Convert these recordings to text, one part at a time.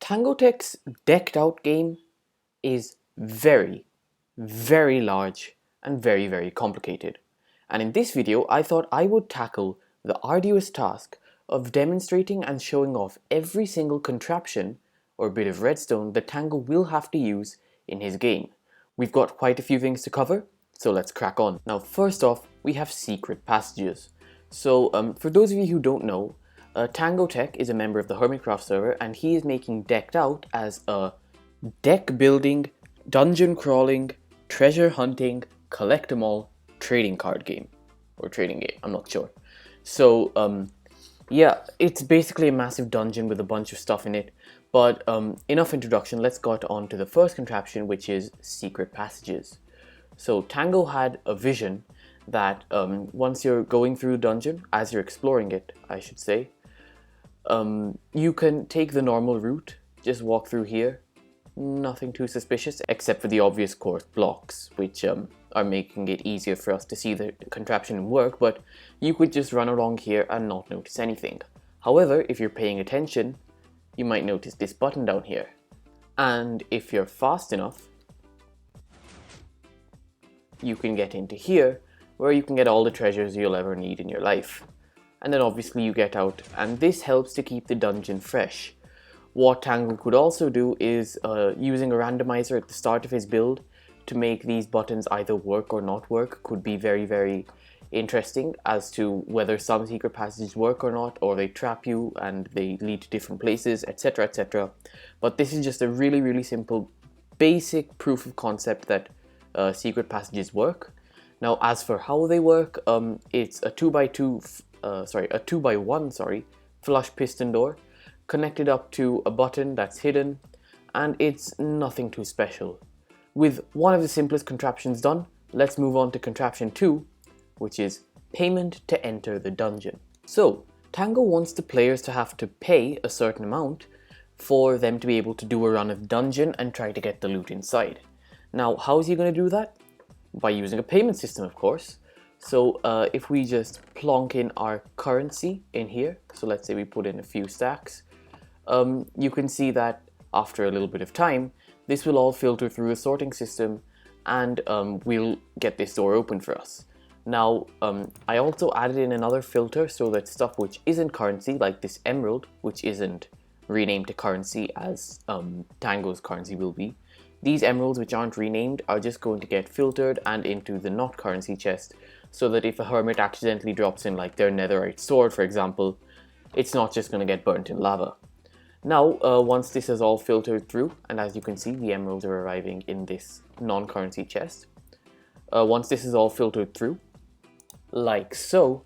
Tango Tek's decked out game is very, very large and very complicated. And in this video, I thought I would tackle the arduous task of demonstrating and showing off every single contraption or bit of redstone that Tango will have to use in his game. We've got quite a few things to cover, so let's crack on. Now, first off, we have secret passages. So, for those of you who don't know, Tango Tek is a member of the HermitCraft server, and he is making Decked Out as a deck building, dungeon crawling, treasure hunting, collect 'em all trading card game. Or trading game, I'm not sure. So, yeah, it's basically a massive dungeon with a bunch of stuff in it. But enough introduction, let's get on to the first contraption, which is secret passages. So Tango had a vision that once you're going through the dungeon, as you're exploring it, I should say, you can take the normal route, just walk through here, nothing too suspicious, except for the obvious course blocks, which are making it easier for us to see the contraption work, but you could just run along here and not notice anything. However, if you're paying attention, you might notice this button down here. And if you're fast enough, you can get into here, where you can get all the treasures you'll ever need in your life. And then obviously you get out, and this helps to keep the dungeon fresh. What Tango could also do is using a randomizer at the start of his build to make these buttons either work or not work could be very interesting as to whether some secret passages work or not, or they trap you and they lead to different places, etc, etc. But this is just a really simple basic proof of concept that secret passages work. Now as for how they work, it's a 2x1 flush piston door connected up to a button that's hidden, and it's nothing too special. With one of the simplest contraptions done, let's move on to contraption 2, which is payment to enter the dungeon. So Tango wants the players to have to pay a certain amount for them to be able to do a run of the dungeon and try to get the loot inside. Now, how is he going to do that? By using a payment system, of course. So if we just plonk in our currency in here, so let's say we put in a few stacks, you can see that after a little bit of time, this will all filter through a sorting system, and we'll get this door open for us. Now, I also added in another filter so that stuff which isn't currency, like this emerald, which isn't renamed to currency as Tango's currency will be, these emeralds which aren't renamed are just going to get filtered and into the not currency chest, so that if a hermit accidentally drops in like their netherite sword, for example, it's not just going to get burnt in lava. Now, once this is all filtered through, and as you can see, the emeralds are arriving in this non-currency chest. Once this is all filtered through, like so,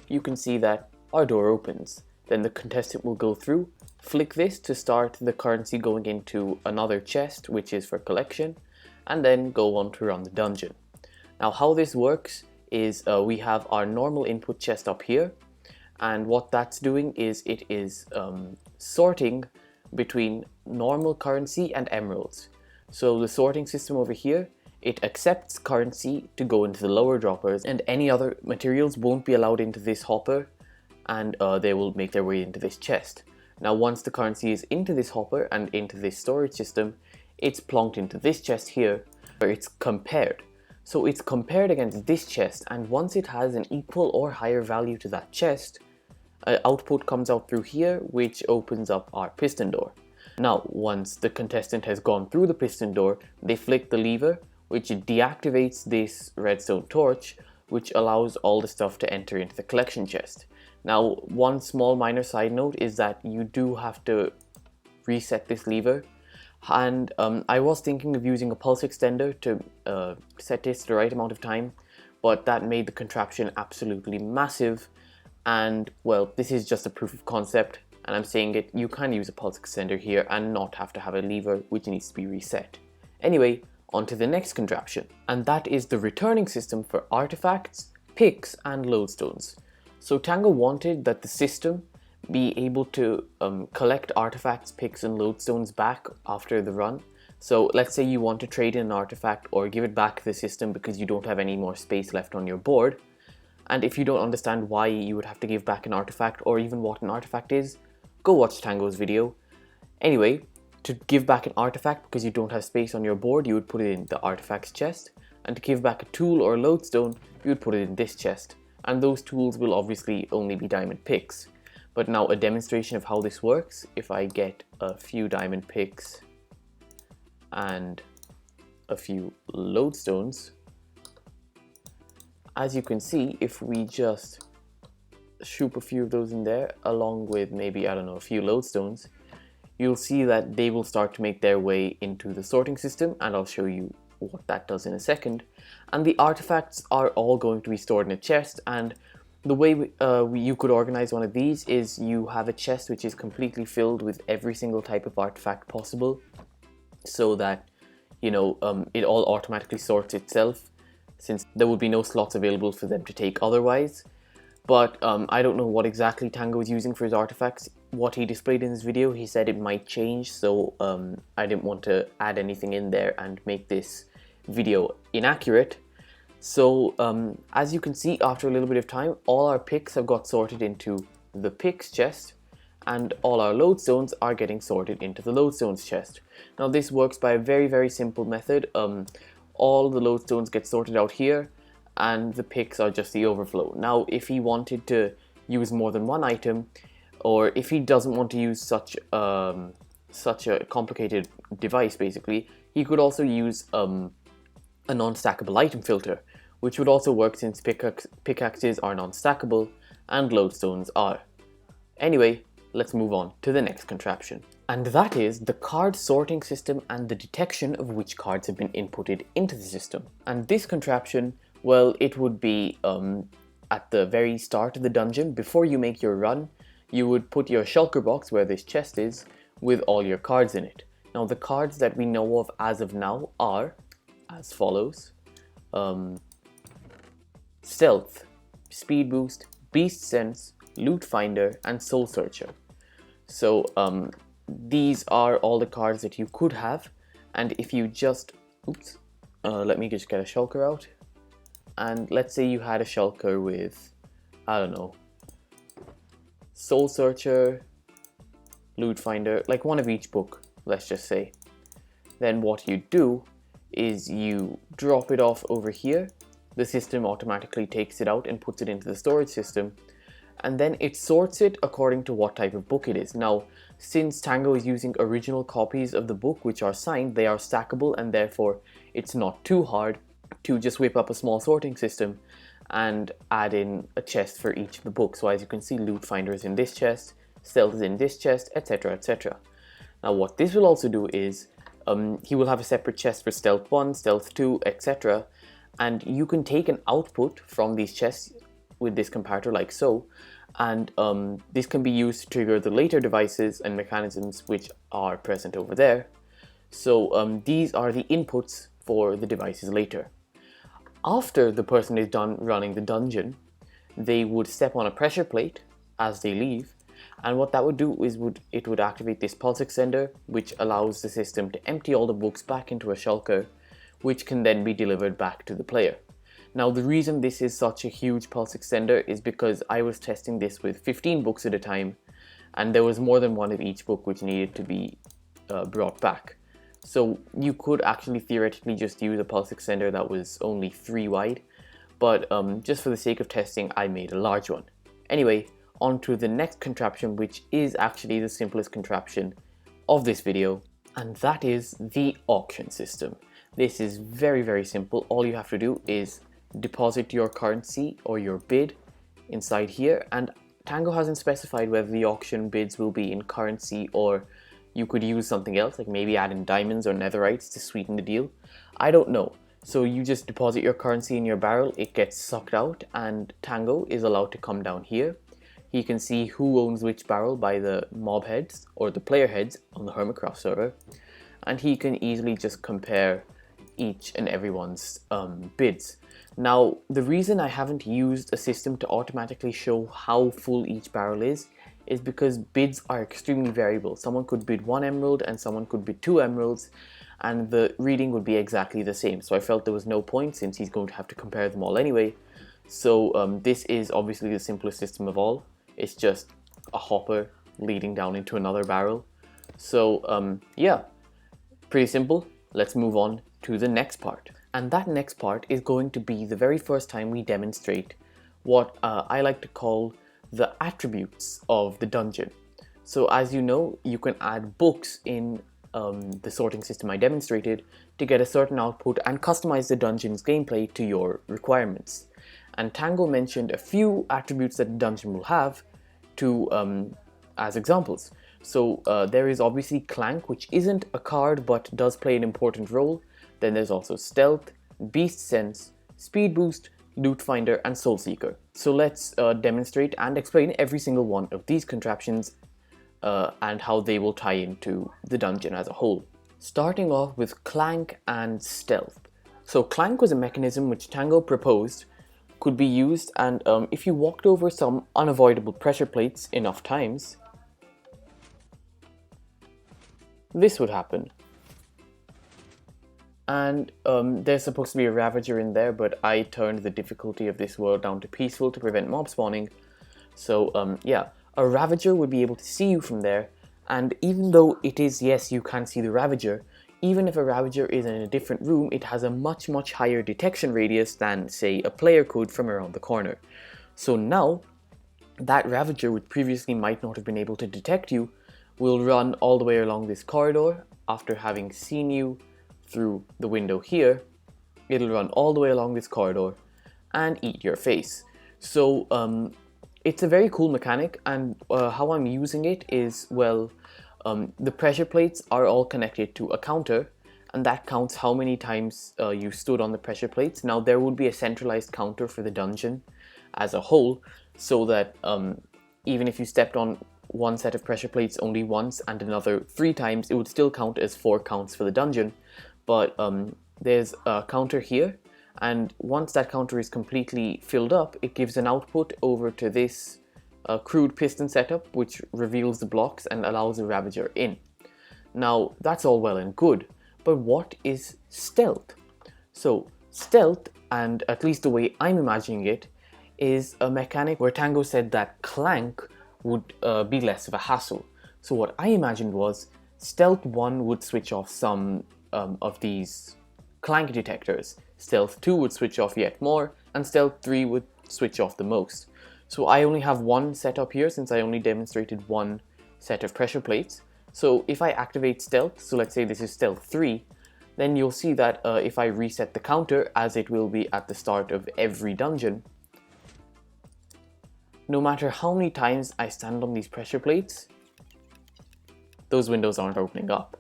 you can see that our door opens. Then the contestant will go through, flick this to start the currency going into another chest, which is for collection, and then go on to run the dungeon. Now, how this works is we have our normal input chest up here, and what that's doing is it is sorting between normal currency and emeralds. So the sorting system over here, it accepts currency to go into the lower droppers, and any other materials won't be allowed into this hopper, and they will make their way into this chest. Now once the currency is into this hopper and into this storage system, it's plonked into this chest here, where it's compared. So it's compared against this chest, and once it has an equal or higher value to that chest, output comes out through here, which opens up our piston door. Now once the contestant has gone through the piston door, they flick the lever, which deactivates this redstone torch, which allows all the stuff to enter into the collection chest. Now, one small minor side note is that you do have to reset this lever, and I was thinking of using a pulse extender to set this the right amount of time, but that made the contraption absolutely massive, and well, this is just a proof of concept, and I'm saying it, you can use a pulse extender here and not have to have a lever which needs to be reset. Anyway, on to the next contraption, and that is the returning system for artifacts, picks, and lodestones. So Tango wanted that the system be able to collect artifacts, picks, and lodestones back after the run. So let's say you want to trade in an artifact or give it back to the system because you don't have any more space left on your board. And if you don't understand why you would have to give back an artifact or even what an artifact is, go watch Tango's video. Anyway, To give back an artifact, because you don't have space on your board, you would put it in the artifacts chest. And to give back a tool or a lodestone, you would put it in this chest. And those tools will obviously only be diamond picks. But now a demonstration of how this works, if I get a few diamond picks and a few lodestones, as you can see, if we just shoop a few of those in there, along with maybe, I don't know, a few lodestones, you'll see that they will start to make their way into the sorting system, and I'll show you what that does in a second. And the artifacts are all going to be stored in a chest, and the way you could organize one of these is you have a chest which is completely filled with every single type of artifact possible, so that, you know, it all automatically sorts itself, since there would be no slots available for them to take otherwise. But I don't know what exactly Tango is using for his artifacts. What he displayed in this video, he said it might change, so I didn't want to add anything in there and make this video inaccurate. So as you can see, after a little bit of time, all our picks have got sorted into the picks chest, and all our lodestones are getting sorted into the lodestones chest. Now this works by a very simple method. All the lodestones get sorted out here, and the picks are just the overflow. Now if he wanted to use more than one item, or if he doesn't want to use such a complicated device, basically, he could also use a non-stackable item filter, which would also work since pickaxes are non-stackable and lodestones are. Anyway, let's move on to the next contraption. And that is the card sorting system and the detection of which cards have been inputted into the system. And this contraption, well, it would be at the very start of the dungeon, before you make your run, you would put your shulker box where this chest is with all your cards in it. Now the cards that we know of as of now are as follows: Stealth, Speed Boost, Beast Sense, Loot Finder, and Soul Searcher. So these are all the cards that you could have, and if you just, let me just get a shulker out, and let's say you had a shulker with, I don't know, Soul Searcher, Loot Finder, like one of each book, let's just say. Then what you do is you drop it off over here. The system automatically takes it out and puts it into the storage system, and then it sorts it according to what type of book it is. Now, since Tango is using original copies of the book which are signed, they are stackable, and therefore it's not too hard to just whip up a small sorting system and add in a chest for each of the books. So as you can see, Loot Finder is in this chest, Stealth is in this chest, etc, etc. Now what this will also do is he will have a separate chest for Stealth 1, Stealth 2, etc, and you can take an output from these chests with this comparator like so, and this can be used to trigger the later devices and mechanisms which are present over there. So these are the inputs for the devices later. After the person is done running the dungeon, they would step on a pressure plate as they leave, and what that would do is it would activate this pulse extender, which allows the system to empty all the books back into a shulker, which can then be delivered back to the player. Now the reason this is such a huge pulse extender is because I was testing this with 15 books at a time, and there was more than one of each book which needed to be brought back. So you could actually theoretically just use a pulse extender that was only 3 wide, but just for the sake of testing, I made a large one. Anyway, on to the next contraption, which is actually the simplest contraption of this video, and that is the auction system. This is very simple. All you have to do is deposit your currency or your bid inside here, and Tango hasn't specified whether the auction bids will be in currency or you could use something else, like maybe add in diamonds or netherites to sweeten the deal. I don't know. So you just deposit your currency in your barrel, it gets sucked out, and Tango is allowed to come down here. He can see who owns which barrel by the mob heads or the player heads on the HermitCraft server, and he can easily just compare each and everyone's bids. Now, the reason I haven't used a system to automatically show how full each barrel is because bids are extremely variable. Someone could bid 1 emerald and someone could bid 2 emeralds, and the reading would be exactly the same. So I felt there was no point, since he's going to have to compare them all anyway. So this is obviously the simplest system of all. It's just a hopper leading down into another barrel. So yeah, pretty simple. Let's move on to the next part. And that next part is going to be the very first time we demonstrate what I like to call the attributes of the dungeon. So as you know, you can add books in the sorting system I demonstrated to get a certain output and customize the dungeon's gameplay to your requirements. And Tango mentioned a few attributes that the dungeon will have as examples. So there is obviously Clank, which isn't a card but does play an important role. Then there's also Stealth, Beast Sense, Speed Boost, Loot Finder, and Soul Seeker. So let's demonstrate and explain every single one of these contraptions and how they will tie into the dungeon as a whole. Starting off with Clank and Stealth. So Clank was a mechanism which Tango proposed could be used, and if you walked over some unavoidable pressure plates enough times, this would happen. And there's supposed to be a Ravager in there, but I turned the difficulty of this world down to peaceful to prevent mob spawning. So yeah, a Ravager would be able to see you from there, and even though it is, yes, you can see the Ravager, even if a Ravager is in a different room, it has a much higher detection radius than, say, a player could from around the corner. So now, that Ravager, which previously might not have been able to detect you, will run all the way along this corridor. After having seen you through the window here, it'll run all the way along this corridor and eat your face. So it's a very cool mechanic, and how I'm using it is, well, the pressure plates are all connected to a counter, and that counts how many times you stood on the pressure plates. Now there would be a centralized counter for the dungeon as a whole, so that even if you stepped on one set of pressure plates only once and another 3 times, it would still count as 4 counts for the dungeon. But there's a counter here, and once that counter is completely filled up, it gives an output over to this crude piston setup, which reveals the blocks and allows a Ravager in. Now that's all well and good, but what is Stealth? So Stealth, and at least the way I'm imagining it, is a mechanic where Tango said that Clank would be less of a hassle. So what I imagined was Stealth 1 would switch off some of these Clank detectors, Stealth 2 would switch off yet more, and Stealth 3 would switch off the most. So I only have one setup here since I only demonstrated one set of pressure plates. So if I activate Stealth, so let's say this is Stealth 3, then you'll see that if I reset the counter, as it will be at the start of every dungeon, no matter how many times I stand on these pressure plates, those windows aren't opening up.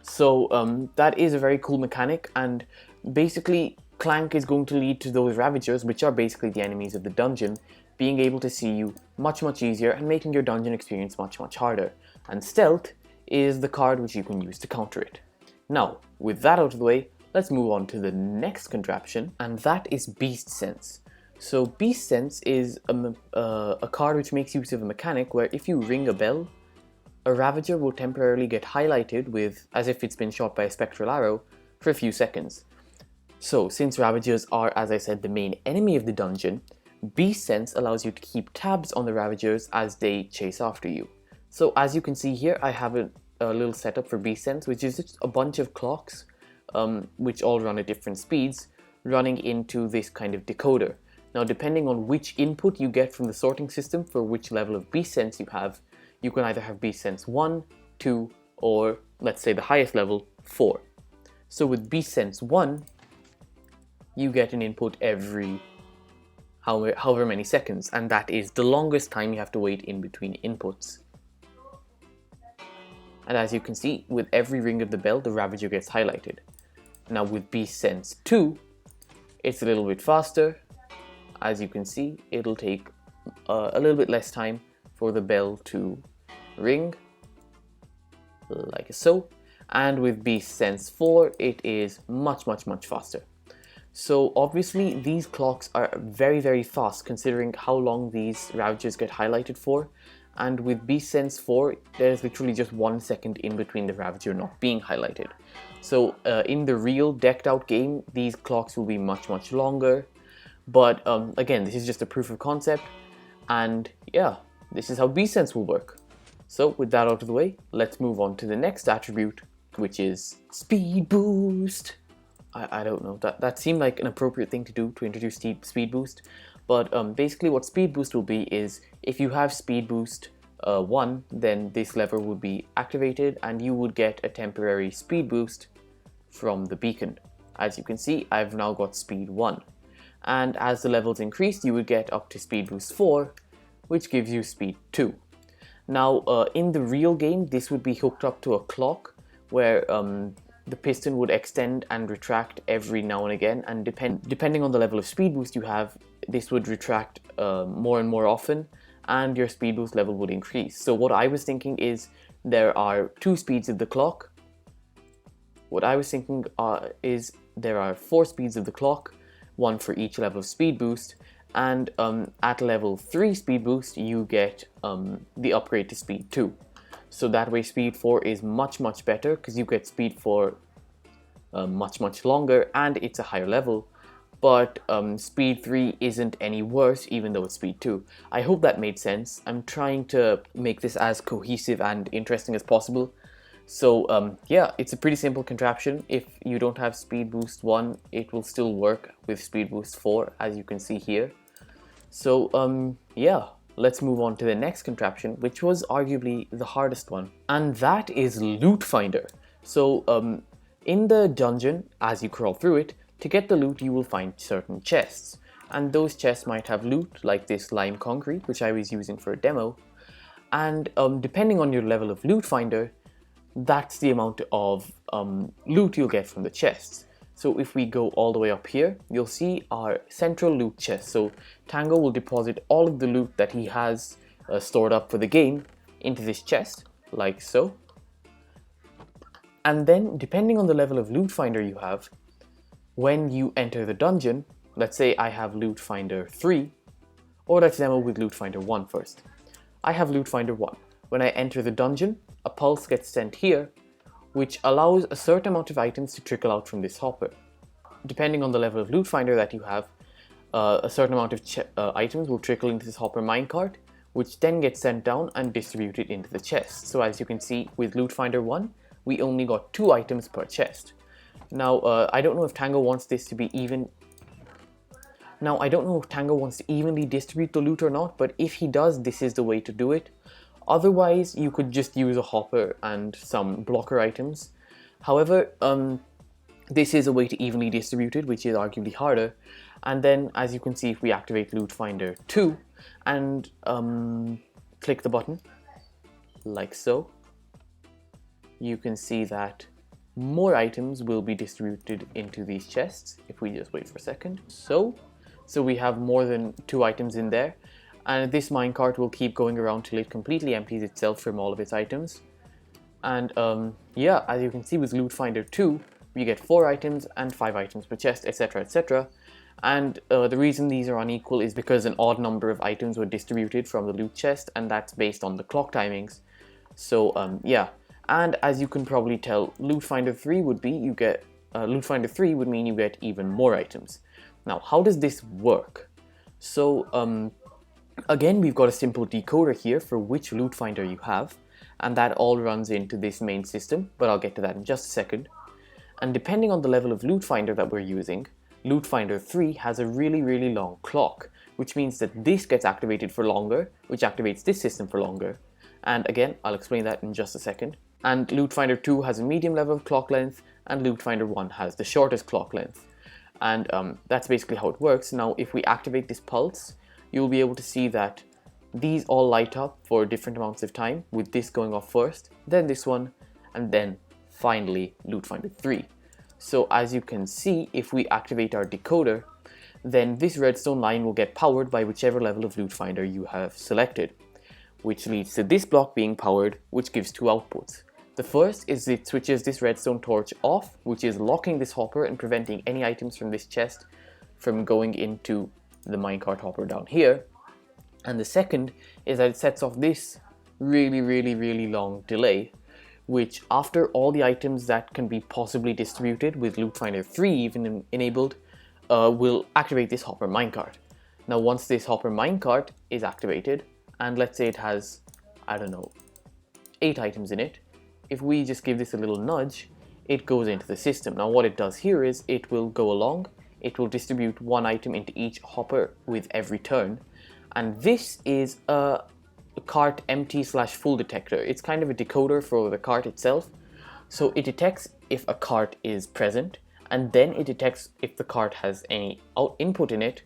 So that is a very cool mechanic, and basically Clank is going to lead to those Ravagers, which are basically the enemies of the dungeon, being able to see you much easier and making your dungeon experience much harder. And Stealth is the card which you can use to counter it. Now, with that out of the way, let's move on to the next contraption, and that is Beast Sense. So Beast Sense is a card which makes use of a mechanic where if you ring a bell, a Ravager will temporarily get highlighted with as if it's been shot by a spectral arrow for a few seconds. So since Ravagers are, as I said, the main enemy of the dungeon, Beast Sense allows you to keep tabs on the Ravagers as they chase after you. So as you can see here, I have a little setup for Beast Sense, which is just a bunch of clocks which all run at different speeds, running into this kind of decoder. Now depending on which input you get from the sorting system for which level of Beast Sense you have, you can either have Beast Sense 1, 2, or let's say the highest level, 4. So with Beast Sense 1, you get an input every however many seconds, and that is the longest time you have to wait in between inputs. And as you can see, with every ring of the bell, the Ravager gets highlighted. Now with Beast Sense 2, it's a little bit faster. As you can see, it'll take a little bit less time for the bell to ring, like so. And with Beast Sense 4, it is much faster. So obviously these clocks are very fast considering how long these Ravagers get highlighted for. And with Beast Sense 4, there's literally just 1 second in between the Ravager not being highlighted. So in the real decked out game, these clocks will be much longer. But again, this is just a proof of concept, and yeah, this is how Beast Sense will work. So with that out of the way, let's move on to the next attribute, which is speed boost. I don't know, that seemed like an appropriate thing to do to introduce speed boost, but basically what speed boost will be is if you have speed boost 1, then this lever would be activated and you would get a temporary speed boost from the beacon. As you can see, I've now got speed 1, and as the levels increase you would get up to speed boost 4, which gives you speed 2. Now in the real game this would be hooked up to a clock where the piston would extend and retract every now and again, and depending on the level of speed boost you have, this would retract more and more often, and your speed boost level would increase. So what I was thinking is there are 2 speeds of the clock. What I was thinking is there are 4 speeds of the clock, 1 for each level of speed boost, and at level 3 speed boost you get the upgrade to speed 2. So that way speed 4 is much better because you get speed 4 much longer and it's a higher level, but speed 3 isn't any worse even though it's speed 2. I hope that made sense. I'm trying to make this as cohesive and interesting as possible. So yeah, it's a pretty simple contraption. If you don't have speed boost 1, it will still work with speed boost 4 as you can see here. So yeah, let's move on to the next contraption, which was arguably the hardest one, and that is Loot Finder. So in the dungeon, as you crawl through it, to get the loot you will find certain chests, and those chests might have loot like this lime concrete, which I was using for a demo, and depending on your level of Loot Finder, that's the amount of loot you'll get from the chests. So if we go all the way up here, you'll see our central loot chest. So Tango will deposit all of the loot that he has stored up for the game into this chest, like so. And then, depending on the level of Loot Finder you have, when you enter the dungeon, let's say I have Loot Finder 3, or let's demo with Loot Finder 1 first. I have Loot Finder 1. When I enter the dungeon, a pulse gets sent here, which allows a certain amount of items to trickle out from this hopper. Depending on the level of Loot Finder that you have, a certain amount of items will trickle into this hopper minecart, which then gets sent down and distributed into the chest. So as you can see, with Loot Finder 1, we only got 2 items per chest. Now, I don't know if Tango wants this to be even. Now, I don't know if Tango wants to evenly distribute the loot or not, but if he does, this is the way to do it. Otherwise, you could just use a hopper and some blocker items. However, this is a way to evenly distribute it, which is arguably harder. And then, as you can see, if we activate Loot Finder 2 and click the button, like so, you can see that more items will be distributed into these chests. If we just wait for a second. So we have more than 2 items in there. And this minecart will keep going around till it completely empties itself from all of its items. And yeah, as you can see with Loot Finder 2, we get 4 items and 5 items per chest, etc, etc. And the reason these are unequal is because an odd number of items were distributed from the loot chest, and that's based on the clock timings. So yeah, and as you can probably tell, Loot Finder 3 would be Loot Finder 3 would mean you get even more items. Now, how does this work? So again, we've got a simple decoder here for which Loot Finder you have, and that all runs into this main system, but I'll get to that in just a second. And depending on the level of Loot Finder that we're using, Loot Finder 3 has a really long clock, which means that this gets activated for longer, which activates this system for longer. And again, I'll explain that in just a second. And Loot Finder 2 has a medium level of clock length, and Loot Finder 1 has the shortest clock length. And that's basically how it works. Now, if we activate this pulse, you'll be able to see that these all light up for different amounts of time, with this going off first, then this one, and then finally Loot Finder 3. So as you can see, if we activate our decoder, then this redstone line will get powered by whichever level of Loot Finder you have selected, which leads to this block being powered, which gives 2 outputs. The first is it switches this redstone torch off, which is locking this hopper and preventing any items from this chest from going into the minecart hopper down here. And the second is that it sets off this really long delay, which after all the items that can be possibly distributed with Loot Finder 3 even enabled, will activate this hopper minecart. Now once this hopper minecart is activated, and let's say it has, I don't know, 8 items in it. If we just give this a little nudge, it goes into the system. Now what it does here is it will go along, it will distribute 1 item into each hopper with every turn, and this is a cart empty/full detector. It's kind of a decoder for the cart itself. So it detects if a cart is present, and then it detects if the cart has any input in it,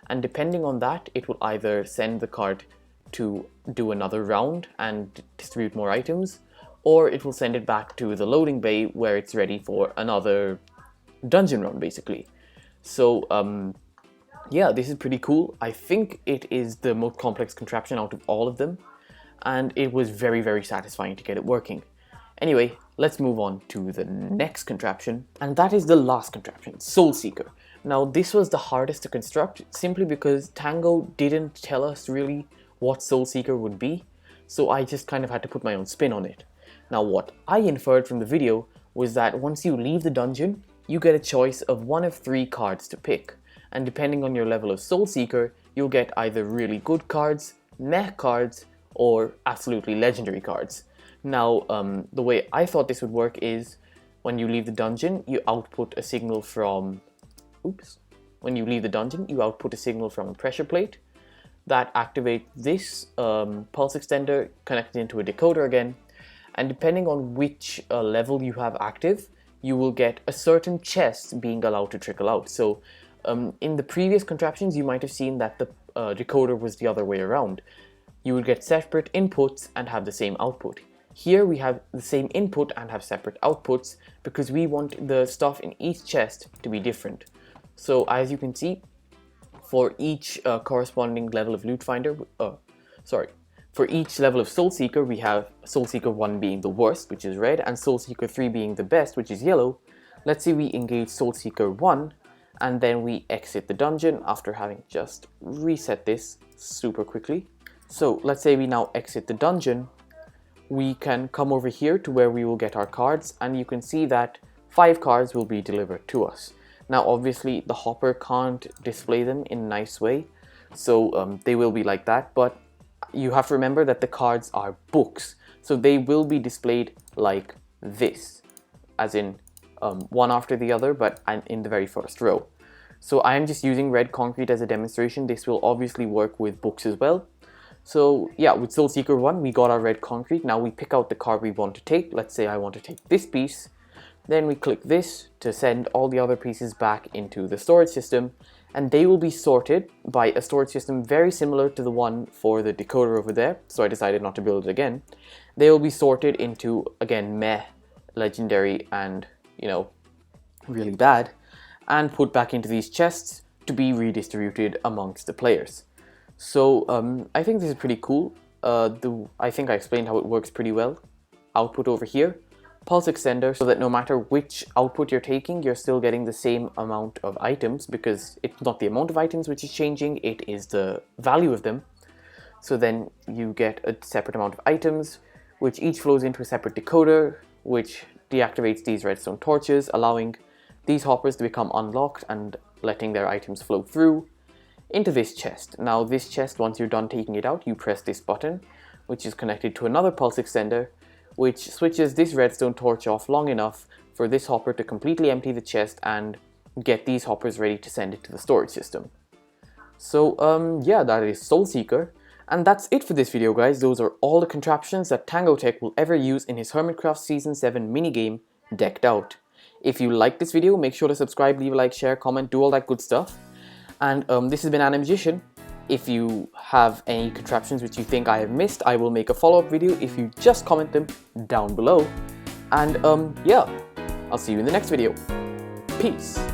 and depending on that it will either send the cart to do another round and distribute more items, or it will send it back to the loading bay where it's ready for another dungeon run basically. So yeah, this is pretty cool. I think it is the most complex contraption out of all of them, and it was very, very satisfying to get it working. Anyway, let's move on to the next contraption, and that is the last contraption, Soul Seeker. Now this was the hardest to construct simply because Tango didn't tell us really what Soul Seeker would be, so I just kind of had to put my own spin on it. Now what I inferred from the video was that once you leave the dungeon, you get a choice of 1 of 3 cards to pick, and depending on your level of Soul Seeker, you'll get either really good cards, meh cards, or absolutely legendary cards. Now the way I thought this would work is when you leave the dungeon, you output a signal from when you leave the dungeon, you output a signal from a pressure plate that activates this pulse extender connected into a decoder again, and depending on which level you have active, you will get a certain chest being allowed to trickle out. So in the previous contraptions you might have seen that the decoder was the other way around. You would get separate inputs and have the same output. Here we have the same input and have separate outputs because we want the stuff in each chest to be different. So as you can see, for each corresponding level of loot finder, for each level of Soul Seeker, we have Soul Seeker 1 being the worst, which is red, and Soul Seeker 3 being the best, which is yellow. Let's say we engage Soul Seeker 1, and then we exit the dungeon after having just reset this super quickly. So let's say we now exit the dungeon. We can come over here to where we will get our cards, and you can see that 5 cards will be delivered to us. Now obviously the hopper can't display them in a nice way, so they will be like that, but you have to remember that the cards are books, so they will be displayed like this, as in one after the other, but in the very first row. So I am just using red concrete as a demonstration. This will obviously work with books as well. So yeah, with Soul Seeker 1 we got our red concrete. Now we pick out the card we want to take. Let's say I want to take this piece. Then we click this to send all the other pieces back into the storage system, and they will be sorted by a storage system very similar to the one for the decoder over there, so I decided not to build it again. They will be sorted into, again, meh, legendary, and, you know, really bad, and put back into these chests to be redistributed amongst the players. So I think this is pretty cool. I think I explained how it works pretty well. Output over here. Pulse extender, so that no matter which output you're taking, you're still getting the same amount of items, because it's not the amount of items which is changing, it is the value of them. So then you get a separate amount of items, which each flows into a separate decoder, which deactivates these redstone torches, allowing these hoppers to become unlocked and letting their items flow through into this chest. Now this chest, once you're done taking it out, you press this button, which is connected to another pulse extender, which switches this redstone torch off long enough for this hopper to completely empty the chest and get these hoppers ready to send it to the storage system. So yeah, that is Soul Seeker. And that's it for this video, guys. Those are all the contraptions that Tango Tek will ever use in his HermitCraft Season 7 minigame, Decked Out. If you like this video, make sure to subscribe, leave a like, share, comment, do all that good stuff. And this has been Animagician. If you have any contraptions which you think I have missed, I will make a follow-up video if you just comment them down below. And yeah, I'll see you in the next video. Peace.